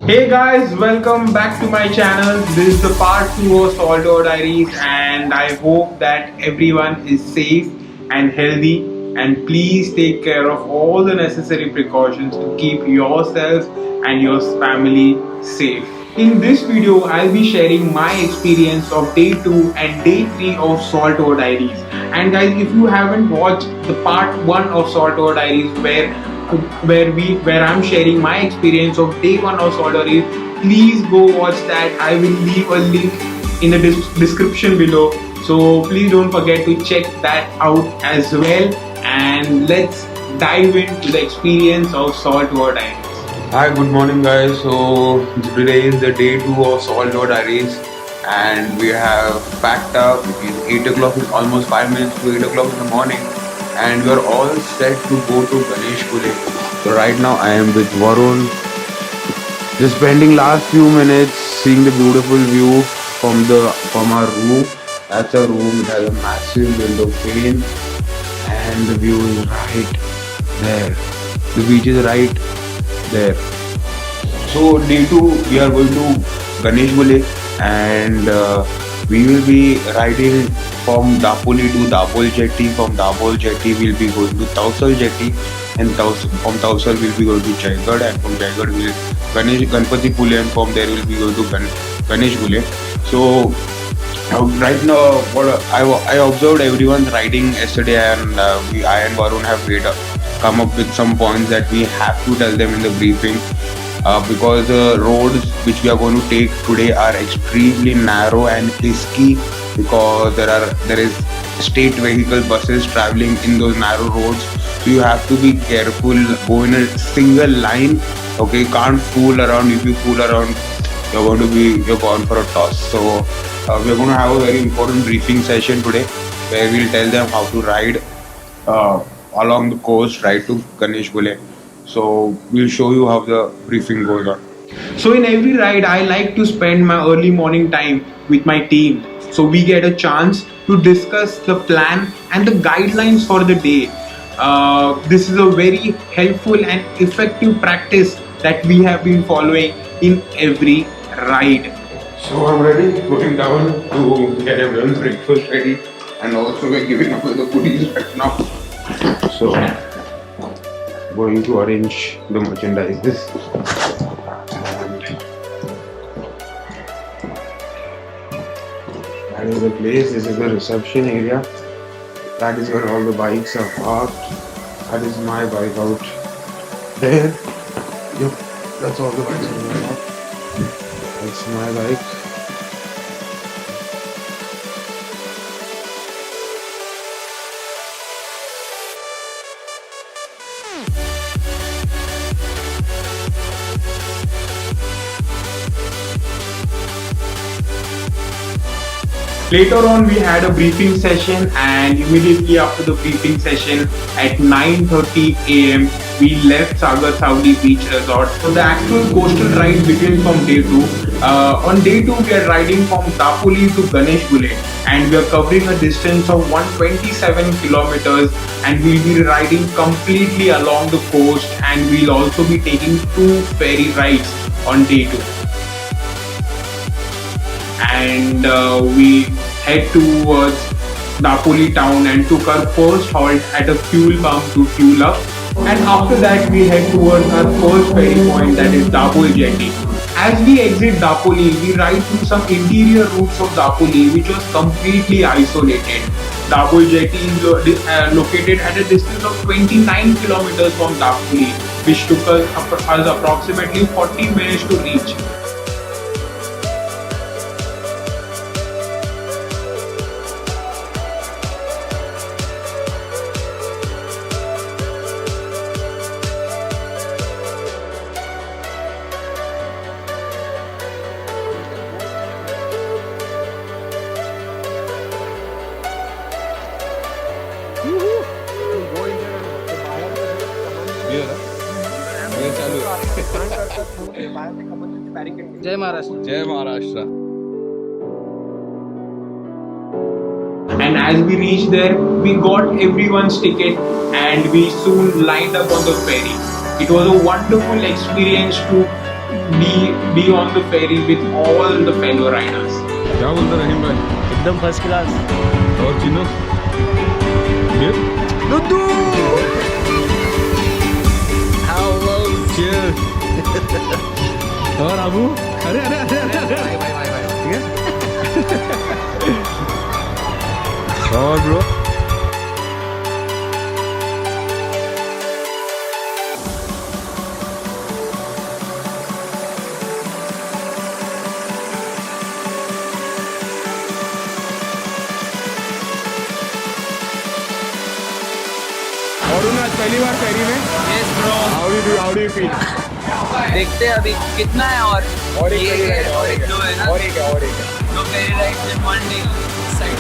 Hey guys, welcome back to my channel. This is the part 2 of Salto Diaries, and I hope that everyone is safe and healthy. And please take care of all the necessary precautions to keep yourself and your family safe. In this video, I'll be sharing my experience of day 2 and day 3 of Salto Diaries. And guys, if you haven't watched the part 1 of Salto Diaries where I'm sharing my experience of day 1 of Soldery, please go watch that. I will leave a link in the description below. So please don't forget to check that out as well. And let's dive into the experience of Saltwater Diaries. Hi, good morning, guys. So today is the day 2 of Saltwater Diaries, and we have packed up. It's 8 o'clock. It's almost 5 minutes to 8 o'clock in the morning, and we're all set to go to Ganesh Kule. So right now I am with Varun, just spending last few minutes seeing the beautiful view from our room. That's our room. It has a massive window pane, and the view is right there. The beach is right there. So day 2 we are going to Ganesh Gule, and we will be riding from Dapoli to Dabol Jetty. From Dabol Jetty we'll be going to Tausal Jetty, and from Tausal we'll be going to Jaigarh, and from Jaigarh we'll Ganpati Pule, and from there we'll be going to Ganesh Gule. So right now, what I observed everyone's riding yesterday, and I and Varun have come up with some points that we have to tell them in the briefing, because the roads which we are going to take today are extremely narrow and risky, because there is state vehicle buses traveling in those narrow roads. So you have to be careful, go in a single line. Okay, you can't fool around. If you fool around, you're gone for a toss. So we're going to have a very important briefing session today, where we'll tell them how to ride along the coast, right to Ganesh Gule. So we'll show you how the briefing goes on. So in every ride, I like to spend my early morning time with my team. So we get a chance to discuss the plan and the guidelines for the day. This is a very helpful and effective practice that we have been following in every ride. So I'm ready, going down to get everyone's breakfast ready, and also we're giving up the goodies right now. So going to arrange the merchandise. That is the place. This is the reception area. That is where all the bikes are parked. That is my bike out there. Yep, that's all the bikes are parked. That's my bike. Later on, we had a briefing session, and immediately after the briefing session at 9:30 a.m., we left Sagar Saudi Beach Resort. So the actual coastal ride begins from day 2. On day 2, we are riding from Dapoli to Ganesh Gule, and we are covering a distance of 127 kilometers, and we'll be riding completely along the coast, and we'll also be taking 2 ferry rides on day 2. And we head towards Dapoli town and took our first halt at a fuel pump to fuel up. And after that, we head towards our first ferry point, that is Dabol Jetty. As we exit Dapoli, we ride through some interior routes of Dapoli, which was completely isolated. Dabol Jetty is located at a distance of 29 kilometers from Dapoli, which took us approximately 40 minutes to reach. जय महाराष्ट्र जय Maharashtra. And as we reached there, we got everyone's ticket and we soon lined up on the ferry. It was a wonderful experience to be on the ferry with all the fellow riders. क्या बोलते रहीम भाई? एकदम first class. और चिनो? Good? Dudu Cheers. और अबू? अरे अरे अरे अरे अरे। और ब्रो? और आज पहली बार फेरी में yes bro. How do you feel? देखते हैं अभी कितना है और एक ये ferry ride, और एक दो है ना, और एक है दो ferry rides in one day side.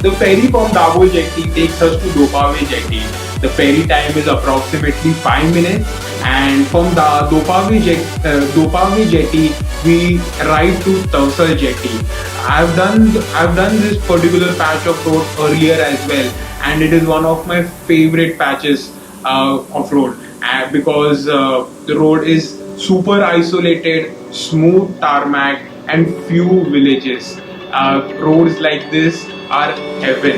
The ferry from Dabhol Jetty takes us to Dopave Jetty. The ferry time is approximately 5 minutes, and from the Dopave Jetty we ride to Tausal Jetty. I've done this particular patch of road earlier as well, and it is one of my favorite patches of road because the road is super isolated, smooth tarmac, and few villages. Roads like this are heaven.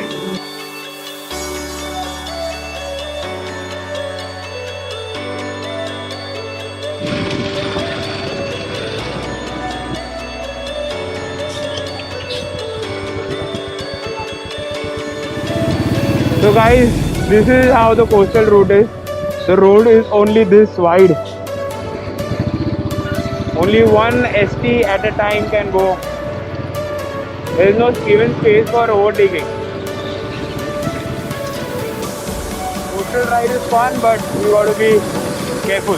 So guys, this is how the coastal road is. The road is only this wide. Only one ST at a time can go. There is no even space for overtaking. Coastal ride is fun, but you got to be careful.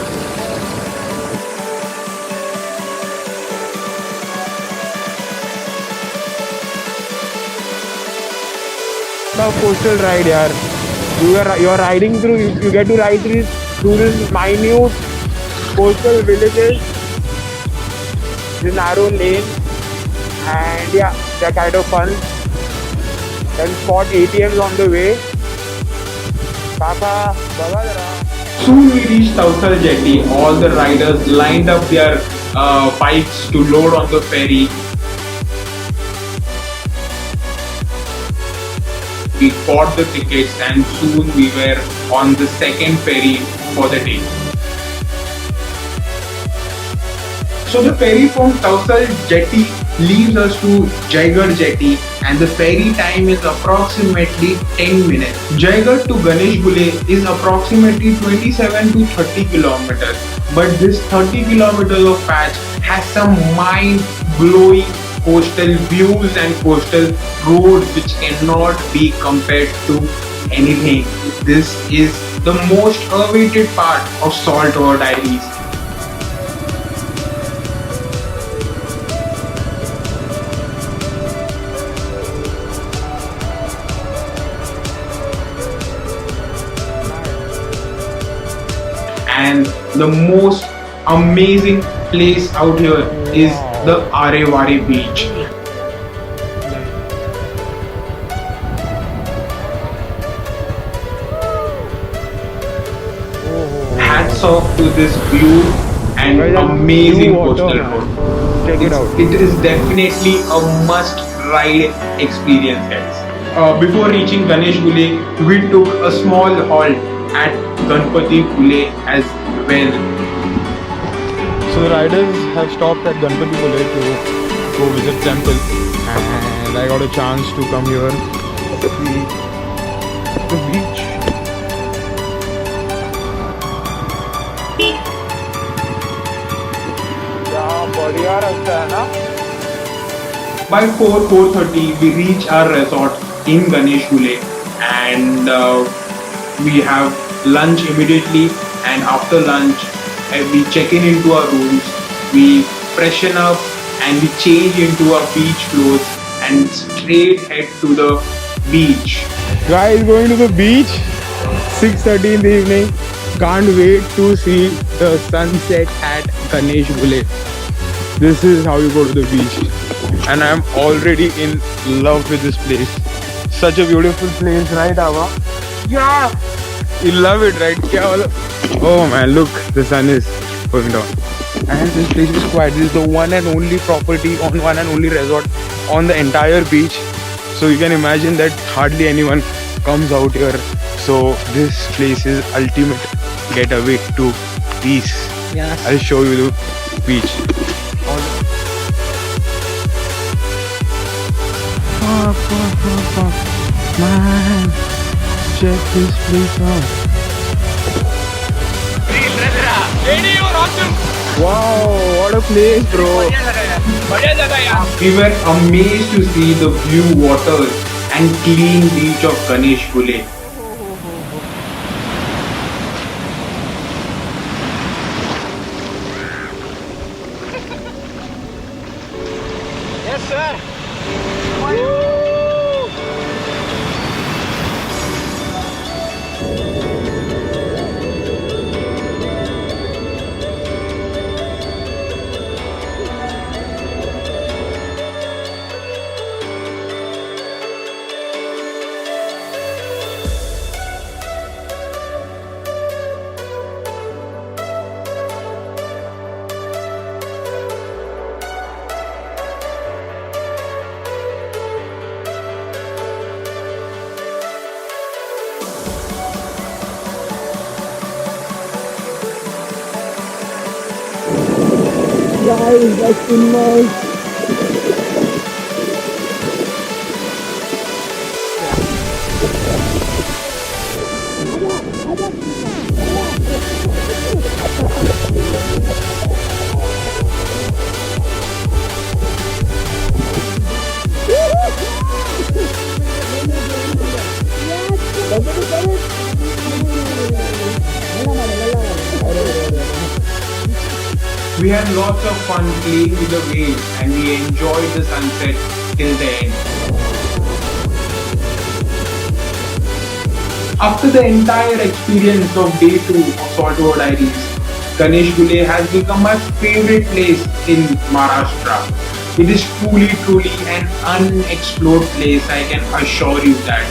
The coastal ride, yaar. You are riding through. You get to ride through this minute coastal villages, the narrow lane, and yeah, they're kind of fun. Then spot ATMs on the way. Papa, Baba Dara. Soon we reached Tausal Jetty. All the riders lined up their bikes to load on the ferry. We bought the tickets and soon we were on the second ferry for the day. So the ferry from Tausal Jetty leaves us to Jaigarh Jetty and the ferry time is approximately 10 minutes. Jaigarh to Ganeshgule is approximately 27 to 30 kilometers. But this 30 kilometers of patch has some mind-blowing coastal views and coastal roads which cannot be compared to anything. This is the most awaited part of Saltwater Diaries. And the most amazing place out here is the Arewari beach. Hats off to this view and amazing coastal road. Check it out. It is definitely a must ride experience, guys. Before reaching Ganeshgule, we took a small halt at Ganpati Pule as well. So the riders have stopped at Ganpati Pule to go visit temple, and I got a chance to come here to see the beach. By 4:30 we reach our resort in Ganesh Gule, and we have lunch immediately. And after lunch, we check in into our rooms, we freshen up, and we change into our beach clothes and straight head to the beach. Guys, going to the beach, 6:30 in the evening. Can't wait to see the sunset at Ganesh Gule. This is how you go to the beach. And I'm already in love with this place. Such a beautiful place, right, Ava? Yeah! You love it, right? Oh man, look, the sun is going down. And this place is quiet. This is the one and only property, one and only resort on the entire beach. So you can imagine that hardly anyone comes out here. So this place is ultimate getaway to peace. Yes. I'll show you the beach. Man, check this place out. Wow, what a place, bro. We were amazed to see the blue waters and clean beach of Ganesh Gule. Yes, sir. Guys, that's nice. We had lots of fun playing with the waves and we enjoyed the sunset till the end. After the entire experience of day 2 of Saltwater Diaries, Ganesh Gule has become my favorite place in Maharashtra. It is truly an unexplored place, I can assure you that.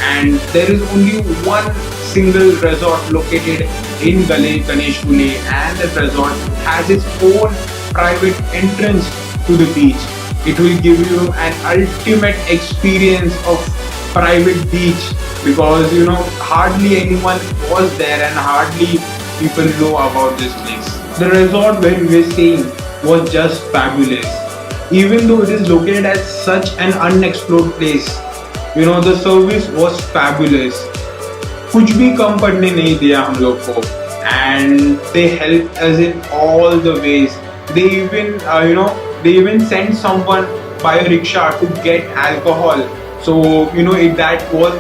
And there is only one single resort located in Ganesh Gule, and that resort has its own private entrance to the beach. It will give you an ultimate experience of private beach, because hardly anyone was there and hardly people know about this place. The resort where we were staying was just fabulous. Even though it is located at such an unexplored place, the service was fabulous. कुछ भी कम पड़ने नहीं दिया हम लोग को, and they helped us in all the ways. They even sent someone by a rickshaw to get alcohol. So that was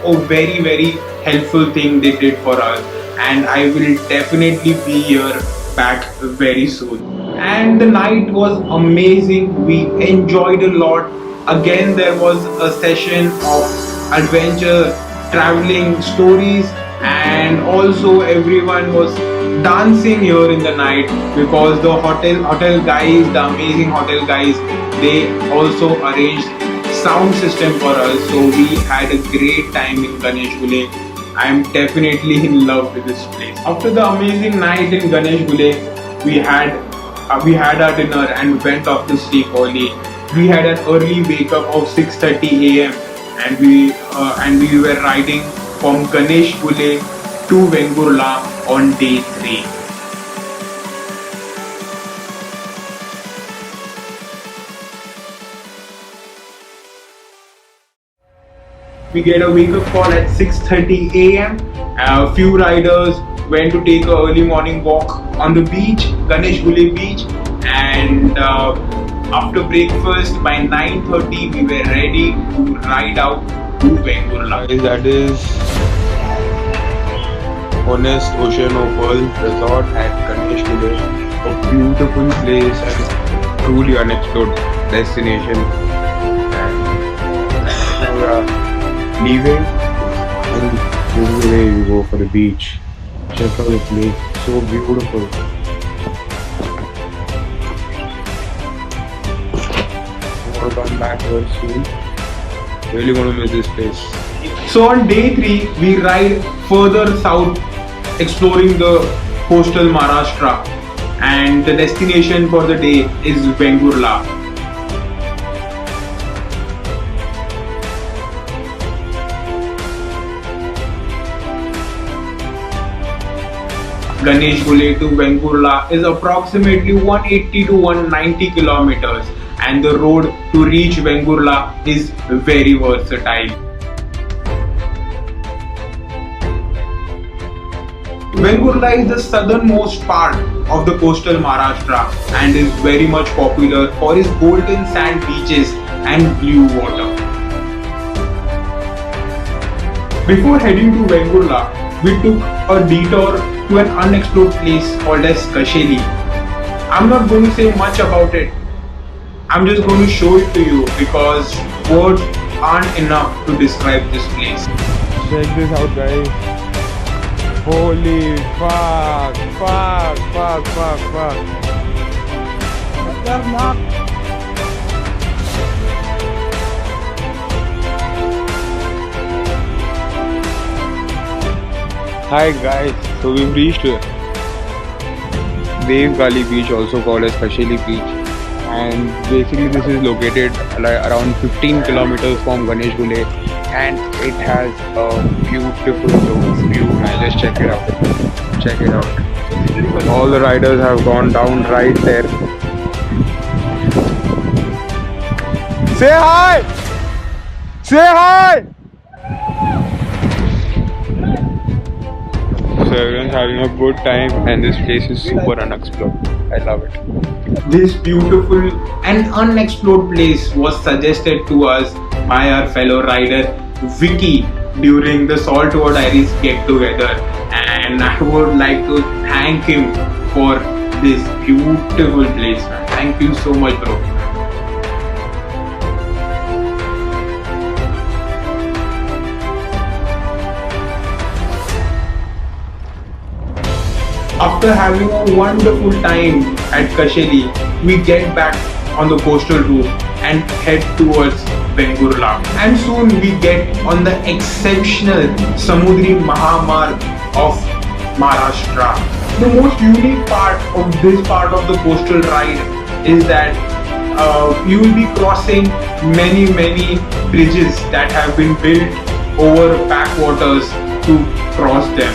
a very helpful thing they did for us, and I will definitely be here back very soon. And the night was amazing. We enjoyed a lot. Again, there was a session of adventure, traveling stories, and also everyone was dancing here in the night, because the hotel guys, the amazing hotel guys, they also arranged sound system for us. So we had a great time in Ganesh Gule. I am definitely in love with this place. After the amazing night in Ganesh Gule, we had our dinner and went off to sleep early. We had an early wake up of 6:30 a.m. and we were riding from Ganesh Gule to Vengurla on day 3. We get a wake up call at 6:30 a.m. A few riders went to take an early morning walk on the beach, Ganesh Gule beach, and after breakfast by 9:30 we were ready to ride out to Vengurla. Guys, that is Honest Ocean of Pearl Resort at Ganesh Village. A beautiful place and truly unexplored destination. And now we are leaving, and this is the way we go for the beach. Check out the place, so beautiful. I'm gonna come back here soon. Really gonna miss this place. So on day 3, we ride further south, exploring the coastal Maharashtra, and the destination for the day is Vengurla. Ganesh Gule to Vengurla is approximately 180 to 190 kilometers, and the road to reach Vengurla is very versatile. Vengurla is the southernmost part of the coastal Maharashtra and is very much popular for its golden sand beaches and blue water. Before heading to Vengurla, we took a detour to an unexplored place called as Kasheli. I'm not going to say much about it. I'm just going to show it to you because words aren't enough to describe this place. Check this out, guys. Holy fuck. Hi guys, so we've reached Wave Gali Beach, also called as Kasheli Beach, and basically this is located around 15 kilometers from Ganesh Gule, and it has a beautiful view. Man, just check it out. All the riders have gone down right there. Say hi! So everyone's having a good time, and this place is super unexplored. I love it. This beautiful and unexplored place was suggested to us by our fellow rider Vicky during the Saltwater Diaries get together, and I would like to thank him for this beautiful place, man. Thank you so much, bro. After having a wonderful time at Kasheli, we get back on the coastal route and head towards Vengurla. And soon we get on the exceptional Samudri Mahamarg of Maharashtra. The most unique part of this part of the coastal ride is that you will be crossing many bridges that have been built over backwaters to cross them.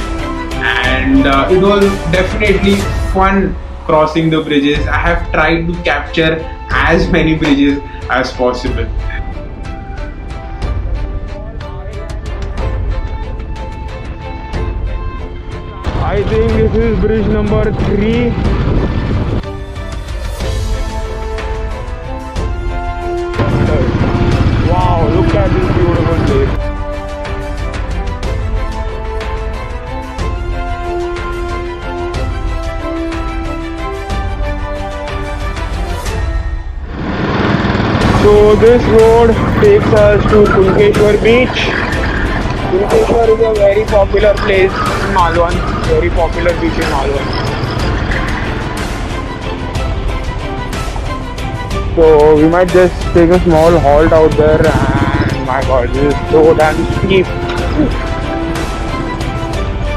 And it was definitely fun crossing the bridges. I have tried to capture as many bridges as possible. I think this is bridge number 3. Wow, look at this beautiful place. So this road takes us to Kunkeshwar Beach. Kunkeshwar is a very popular place in Malwan, very popular beach in Malwan. So we might just take a small halt out there, and my god, this is so damn steep.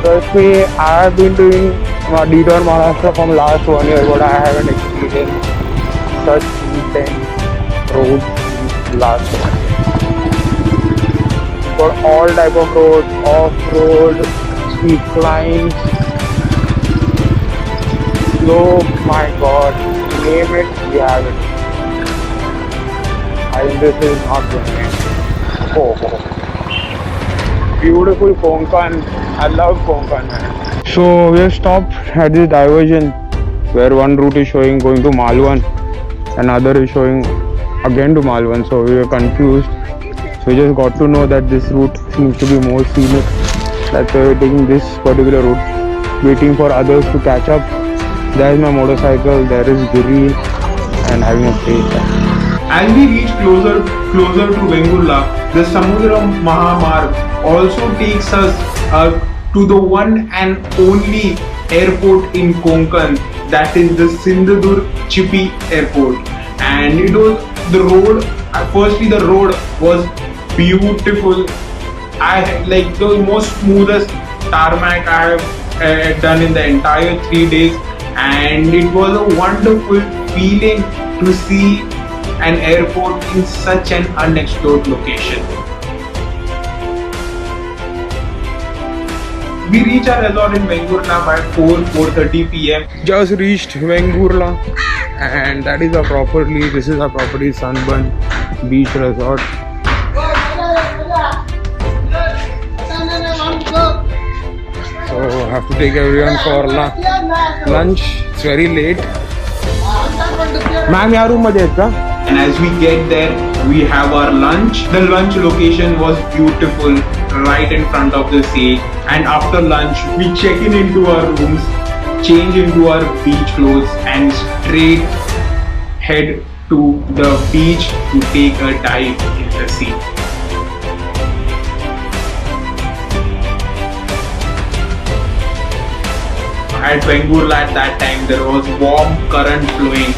Trust me, I have been doing detour Maharashtra from last 1 year, but I haven't experienced such intense roads last 1 year. For all type of roads, off-road, steep climbs, slope, my god, name it, we have it. I think this is not going to end. Oh. Beautiful Konkan. I love Konkan, man. So we have stopped at this diversion where one route is showing going to Malwan, another is showing again to Malwan, so we were confused. So we just got to know that this route seems to be more scenic. That's why we're taking this particular route. Waiting for others to catch up. There is my motorcycle. There is Giri, and having a great time. As we reach closer to Vengurla, the Samudra Mahamarg also takes us to the one and only airport in Konkan, that is the Sindhudurg Chipi Airport. And it was the road. Firstly, the road was beautiful. I had like the most smoothest tarmac I have done in the entire 3 days, and it was a wonderful feeling to see an airport in such an unexplored location. We reach our resort in Vengurla by 4:30 p.m. Just reached Vengurla, and that is our property. This is our property, Sunburn Beach Resort. So I have to take everyone for lunch. It's very late. Ma'am, या room मध्ये आहेत का? And as we get there, we have our lunch. The lunch location was beautiful, right in front of the sea. And after lunch, we check into our rooms, change into our beach clothes, and straight head to the beach to take a dive in the sea. At Vengurla at that time, there was warm current flowing.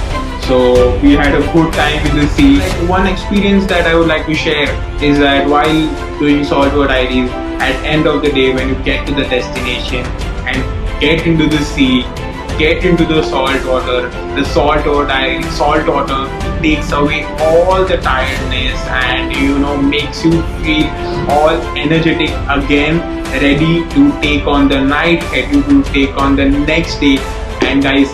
So we had a good time in the sea. One experience that I would like to share is that while doing saltwater diaries, at end of the day when you get to the destination and get into the sea, get into the salt water takes away all the tiredness and makes you feel all energetic again, ready to take on the night, ready to take on the next day. And guys,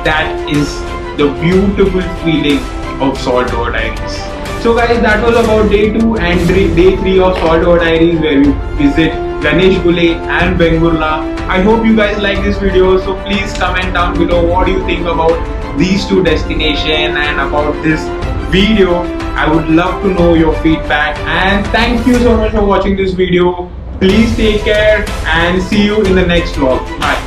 that is the beautiful feeling of Saltwater Diaries. So guys, that was about day 2 and day 3 of Saltwater Diaries, where you visit Ganeshgule and Vengurla. I hope you guys like this video, so please comment down below what do you think about these 2 destinations and about this video. I would love to know your feedback, and thank you so much for watching this video. Please take care and see you in the next vlog. Bye.